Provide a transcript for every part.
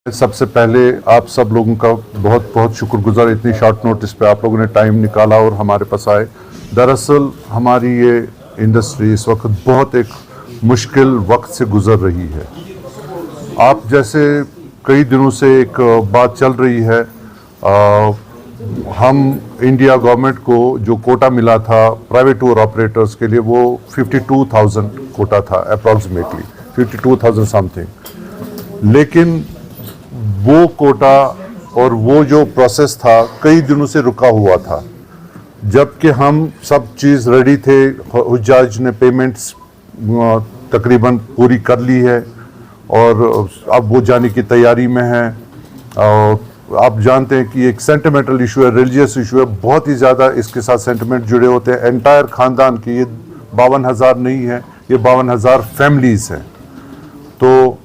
सबसे पहले आप सब लोगों का बहुत बहुत शुक्रगुजार, इतनी शॉर्ट नोटिस पे आप लोगों ने टाइम निकाला और हमारे पास आए। दरअसल हमारी ये इंडस्ट्री इस वक्त बहुत एक मुश्किल वक्त से गुजर रही है। आप जैसे कई दिनों से एक बात चल रही है, हम इंडिया गवर्नमेंट को जो कोटा मिला था प्राइवेट टूर ऑपरेटर्स के लिए वो 52,000 कोटा था, अप्रॉक्सीमेटली 52,000 समथिंग। लेकिन वो कोटा और वो जो प्रोसेस था कई दिनों से रुका हुआ था, जबकि हम सब चीज़ रेडी थे। हुज्जाज ने पेमेंट्स तकरीबन पूरी कर ली है और अब वो जाने की तैयारी में है। आप जानते हैं कि एक सेंटिमेंटल इशू है, रिलीजियस इशू है, बहुत ही ज़्यादा इसके साथ सेंटिमेंट जुड़े होते हैं। एंटायर ख़ानदान की ये 52,000 नहीं है, ये 52,000 फैमिलीज़ हैं। तो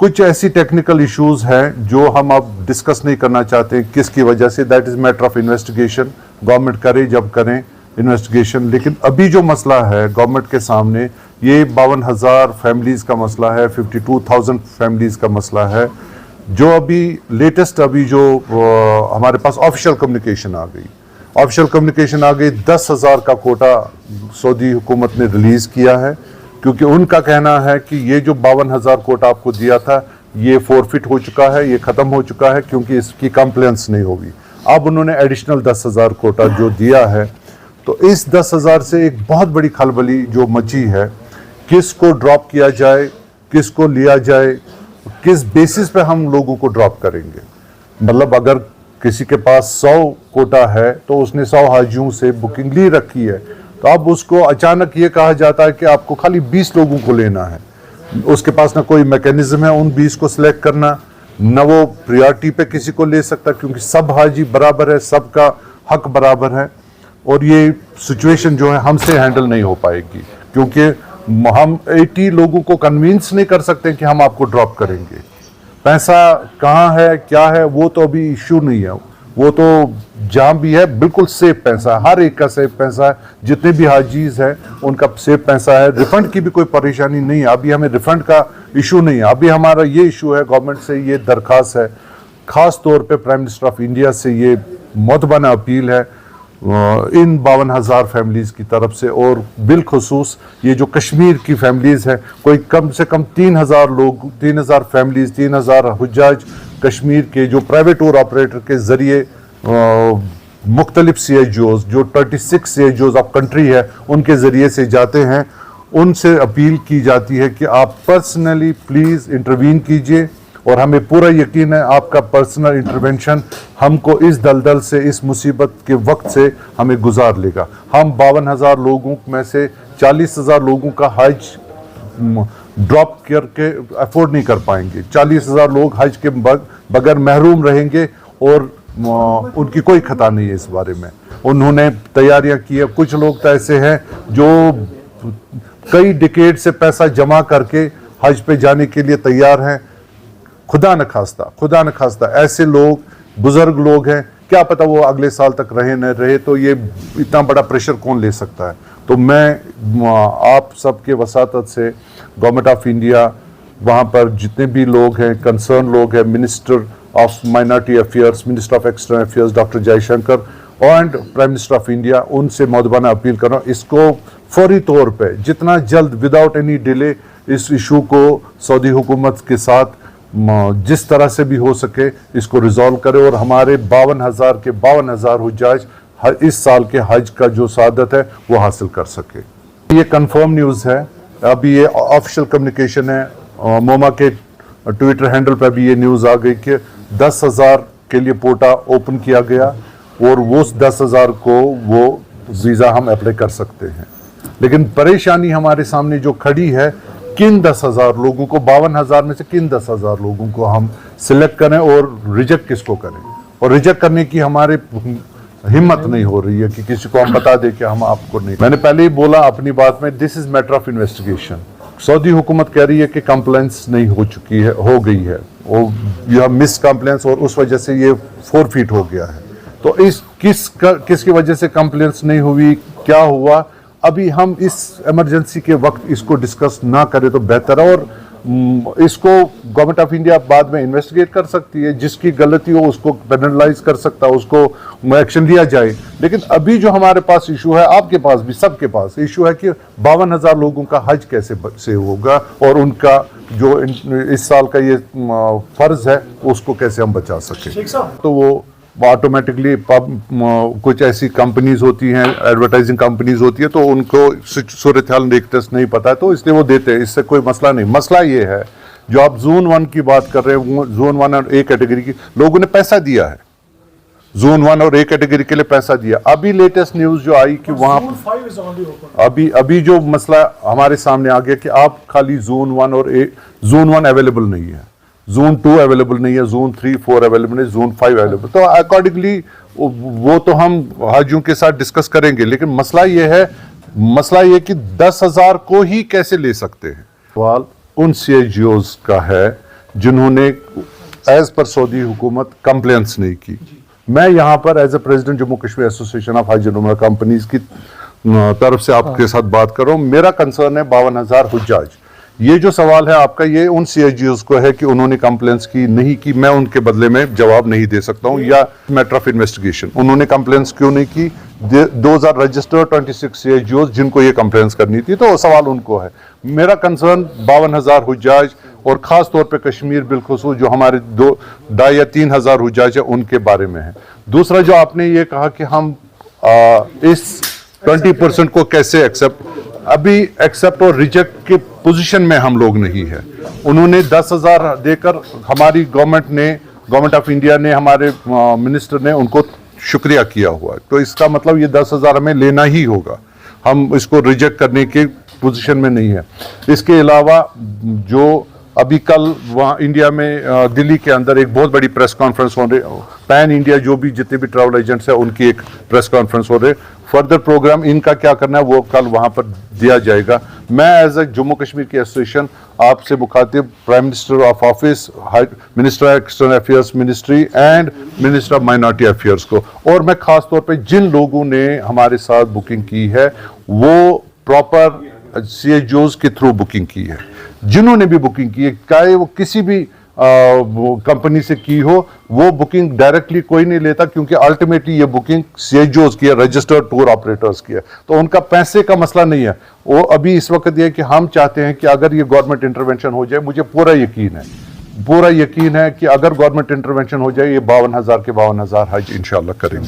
कुछ ऐसी टेक्निकल इश्यूज हैं जो हम अब डिस्कस नहीं करना चाहते किसकी वजह से। That is matter of investigation, government करे जब करें इन्वेस्टिगेशन। लेकिन अभी जो मसला है गवर्नमेंट के सामने, ये 52,000 फैमिलीज़ का मसला है, 52,000 फैमिलीज़ का मसला है। जो अभी लेटेस्ट जो हमारे पास ऑफिशियल कम्युनिकेशन आ गई, 10,000 का कोटा सऊदी हुकूमत ने रिलीज़ किया है, क्योंकि उनका कहना है कि ये जो 52,000 कोटा आपको दिया था ये फोरफिट हो चुका है, ये ख़त्म हो चुका है, क्योंकि इसकी कंप्लेंट्स नहीं होगी। अब उन्होंने एडिशनल 10,000 कोटा जो दिया है, तो इस 10,000 से एक बहुत बड़ी खलबली जो मची है, किसको ड्रॉप किया जाए, किसको लिया जाए, किस बेसिस पे हम लोगों को ड्रॉप करेंगे। मतलब अगर किसी के पास 100 कोटा है तो उसने 100 हाजियों से बुकिंग ली रखी है, तो अब उसको अचानक ये कहा जाता है कि आपको खाली 20 लोगों को लेना है। उसके पास ना कोई मैकेनिज्म है उन 20 को सिलेक्ट करना, न वो प्रायोरिटी पे किसी को ले सकता, क्योंकि सब हाजी बराबर है, सबका हक बराबर है। और ये सिचुएशन जो है हमसे हैंडल नहीं हो पाएगी, क्योंकि हम 80 लोगों को कन्विंस नहीं कर सकते कि हम आपको ड्रॉप करेंगे। पैसा कहाँ है, क्या है, वो तो अभी इश्यू नहीं है। वो तो जहाँ भी है बिल्कुल सेफ पैसा, हर एक का सेफ पैसा है, जितने भी हाजीज हैं उनका सेफ पैसा है। रिफंड की भी कोई परेशानी नहीं है, अभी हमें रिफंड का इशू नहीं है। अभी हमारा ये इशू है, गवर्नमेंट से ये दरख्वास्त है, ख़ास तौर पे प्राइम मिनिस्टर ऑफ इंडिया से ये मोतबाना अपील है इन 52,000 फैमिलीज़ की तरफ से, और बिलखसूस ये जो कश्मीर की फैमिलीज़ है, कोई कम से कम 3,000 लोग, 3,000 फैमिलीज़, 3,000 हुज्जाज कश्मीर के जो प्राइवेट टूर ऑपरेटर के ज़रिए मुख्तलिफ CHOs जो 36 CHOs ऑफ कंट्री है उनके ज़रिए से जाते हैं। उनसे अपील की जाती है कि आप पर्सनली प्लीज़ इंटरवीन कीजिए, और हमें पूरा यकीन है आपका पर्सनल इंटरवेंशन हमको इस दलदल से, इस मुसीबत के वक्त से हमें गुजार लेगा। हम 52,000 लोगों में से 40,000 लोगों का हज ड्रॉप करके अफोर्ड नहीं कर पाएंगे। 40,000 लोग हज के बगैर महरूम रहेंगे, और उनकी कोई खता नहीं है इस बारे में। उन्होंने तैयारियां की है। कुछ लोग तो ऐसे हैं जो कई डिकेड से पैसा जमा करके हज पे जाने के लिए तैयार हैं। खुदा न खास्ता ऐसे लोग, बुजुर्ग लोग हैं, क्या पता वो अगले साल तक रहे न रहे, तो ये इतना बड़ा प्रेशर कौन ले सकता है। तो मैं आप सबके वसातत से गवर्नमेंट ऑफ इंडिया, वहाँ पर जितने भी लोग हैं, कंसर्न लोग हैं, minister of minority affairs, minister of external affairs doctor Jaishankar and prime minister of India, उनसे मौदबाना अपील कर रहा हूँ, इसको फौरी तौर पे जितना जल्द विदाउट एनी डिले इस इशू को सऊदी हुकूमत के साथ जिस तरह से भी हो सके इसको रिजॉल्व करे, और हमारे 52,000 के 52,000 हुज्जाज इस साल के हज का जो सादत है वो हासिल कर सके। ये कंफर्म न्यूज़ है, अभी ये ऑफिशियल कम्युनिकेशन है। मोमा के ट्विटर हैंडल पर भी ये न्यूज़ आ गई कि 10,000 के लिए पोर्टा ओपन किया गया, और वो 10,000 को वो वीज़ा हम अप्लाई कर सकते हैं। लेकिन परेशानी हमारे सामने जो खड़ी है, किन 10,000 लोगों को, 52,000 में से किन 10,000 लोगों को हम सिलेक्ट करें और रिजेक्ट किसको करें। और रिजेक्ट करने की हमारे हिम्मत नहीं हो रही है कि किसी को हम बता दें कि हम आपको नहीं। मैंने पहले ही बोला अपनी बात में, this is matter of investigation. Saudi हुकूमत कह रही है कि कंप्लेंट्स नहीं हो चुकी है, हो गई है, यह मिस कंप्लेंट्स, और उस वजह से ये फोरफिट हो गया है। तो इस किसकी वजह से कंप्लेंट्स नहीं हुई, क्या हुआ, अभी हम इस इमरजेंसी के वक्त इसको डिस्कस ना करें तो बेहतर है। और इसको गवर्नमेंट ऑफ इंडिया बाद में इन्वेस्टिगेट कर सकती है, जिसकी गलती हो उसको पेनलाइज कर सकता है, उसको एक्शन लिया जाए। लेकिन अभी जो हमारे पास इशू है, आपके पास भी, सबके पास इशू है कि 52,000 लोगों का हज कैसे से होगा और उनका जो इस साल का ये फर्ज है उसको कैसे हम बचा सकें। तो वो ऑटोमेटिकली कुछ ऐसी कंपनीज होती हैं, एडवर्टाइजिंग कंपनीज होती है, तो उनको सूरत हाल टेस्ट नहीं पता है, तो इसलिए वो देते हैं। इससे कोई मसला नहीं। मसला ये है जो आप जोन 1 की बात कर रहे हैं, जोन 1 और ए कैटेगरी की लोगों ने पैसा दिया है, जोन 1 और ए कैटेगरी के लिए पैसा दिया। अभी लेटेस्ट न्यूज जो आई कि वहां अभी जो मसला हमारे सामने आ गया कि आप खाली जोन 1 और ए, जोन 1 अवेलेबल नहीं है, जोन 2 अवेलेबल नहीं है, जोन 3, 4 अवेलेबल नहीं, जोन 5 अवेलेबल। तो अकॉर्डिंगली वो तो हम हाजियों के साथ डिस्कस करेंगे, लेकिन मसला ये कि 10,000 को ही कैसे ले सकते हैं। सवाल उन CIGOs का है जिन्होंने एज पर सऊदी हुकूमत कंप्लेंट्स नहीं की। मैं यहाँ पर as a president Jammu Kashmir association of Hajj and Umrah companies की तरफ से आपके साथ बात कर रहा हूँ। मेरा कंसर्न है 52,000 हुज्जाज। ये जो सवाल है आपका, ये उन CIGOs को है कि उन्होंने कंप्लेंट्स की नहीं की। मैं उनके बदले में जवाब नहीं दे सकता हूँ, या मैटर ऑफ इन्वेस्टिगेशन उन्होंने कंप्लेंट्स क्यों नहीं की। 2000 रजिस्टर्ड 26 CIGOs जिनको ये कंप्लेंट्स करनी थी, तो सवाल उनको है। मेरा कंसर्न 52,000 हुज्जाज और खास तौर पे कश्मीर बिलखुसूस जो हमारे 2,500 या 3,000 हुज्जाज है उनके बारे में है। दूसरा जो आपने ये कहा कि हम इस 20% को कैसे अभी एक्सेप्ट और रिजेक्ट के पोजीशन में हम लोग नहीं है। उन्होंने 10,000 देकर हमारी गवर्नमेंट ऑफ इंडिया ने, हमारे मिनिस्टर ने उनको शुक्रिया किया हुआ है, तो इसका मतलब ये 10,000 हमें लेना ही होगा। हम इसको रिजेक्ट करने के पोजीशन में नहीं है। इसके अलावा जो अभी कल वहाँ इंडिया में दिल्ली के अंदर एक बहुत बड़ी प्रेस कॉन्फ्रेंस हो रही, पैन इंडिया जो भी जितने भी ट्रैवल एजेंट्स हैं उनकी एक प्रेस कॉन्फ्रेंस हो रही। फर्दर प्रोग्राम इनका क्या करना है वो कल वहाँ पर दिया जाएगा। मैं एज ए जम्मू कश्मीर की एसोसिएशन आपसे मुखातिब prime minister of office, minister of external affairs ministry and minister of minority affairs को, और मैं खास तौर पे जिन लोगों ने हमारे साथ बुकिंग की है वो प्रॉपर CIGOs के थ्रू बुकिंग की है। जिन्होंने भी बुकिंग की है, चाहे वो किसी भी कंपनी से की हो, वो बुकिंग डायरेक्टली कोई नहीं लेता, क्योंकि अल्टीमेटली ये बुकिंग CIGOs की है, रजिस्टर्ड टूर ऑपरेटर्स की है, तो उनका पैसे का मसला नहीं है। वो अभी इस वक्त ये कि हम चाहते हैं कि अगर ये गवर्नमेंट इंटरवेंशन हो जाए, मुझे पूरा यकीन है कि अगर गवर्नमेंट इंटरवेंशन हो जाए, ये 52,000 के 52,000 हज इंशाल्लाह करेंगे।